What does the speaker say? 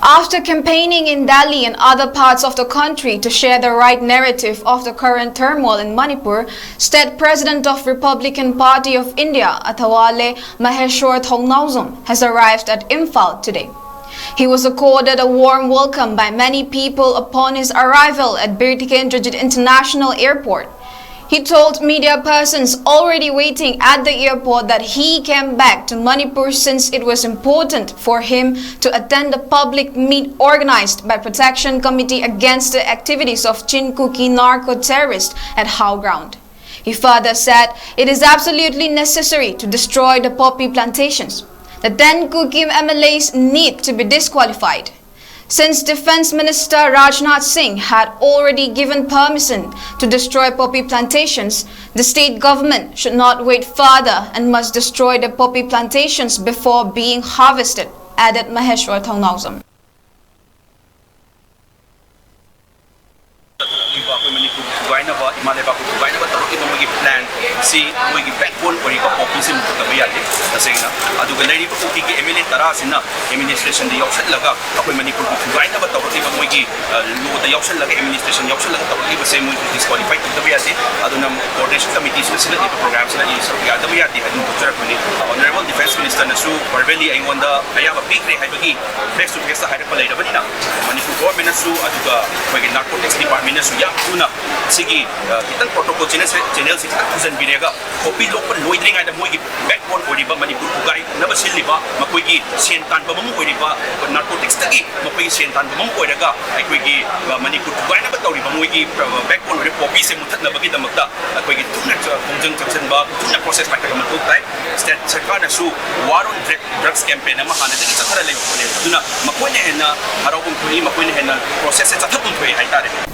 After campaigning in Delhi and other parts of the country to share the right narrative of the current turmoil in Manipur, State President of Republican Party of India, 𝐻𝐶 has arrived at Imphal today. He was accorded a warm welcome by many people upon his arrival at 𝐷 International Airport. He told media persons already waiting at the airport that he came back to Manipur since it was important for him to attend a public meet organized by Protection Committee against the activities of 𝐌𝐀𝐇𝐄𝐒 narco-terrorists at How Ground. He further said it is absolutely necessary to destroy the poppy plantations. The 10 Kukim MLAs need to be disqualified. Since Defense Minister Rajnath Singh had already given permission to destroy poppy plantations, the state government should not wait further and must destroy the poppy plantations before being harvested, added 𝐻𝐶. Plan si moigi backbone ori ka population mu ta baya de tasena adu ga lari ko ki MLA tara sina administration de yaushat laga akoi manipur ku gai na ba tawti ba moigi lo da yaushat laga administration yaushat laga tawti ba se moigi disqualified ta baya de adu na coordination committee sina de programs na i so ya da baya de adu doctor ko ni honorable defense minister na su parveli ai wanda aya ba big re hai bagi face to face ha da palai da bani na manipur government na su adu ga moigi narcotics department na su ya tuna sigi kitang protocol channel Tusan Birega, Kopi Lopan Loidring at the Mogi backbone or Riba Manipur Guy, never Siliba, Makogi, Sientan Bamu Riba, narcotics Tagi, Makogi Sientan Bamu Oidaga, Akwigi, Manipur Guy, never Tori Bamuigi, backbone or Popi Semutan Nabagita Mata, Akwigi Tunak, Conjunction Bar, Tuna process by Kamatu type, Stat Sakana Su, War on Drugs campaign, Mahana, it's a Tuna, Makoina and Harabun Puri, Makoina and processes at Tapun Way, I got it.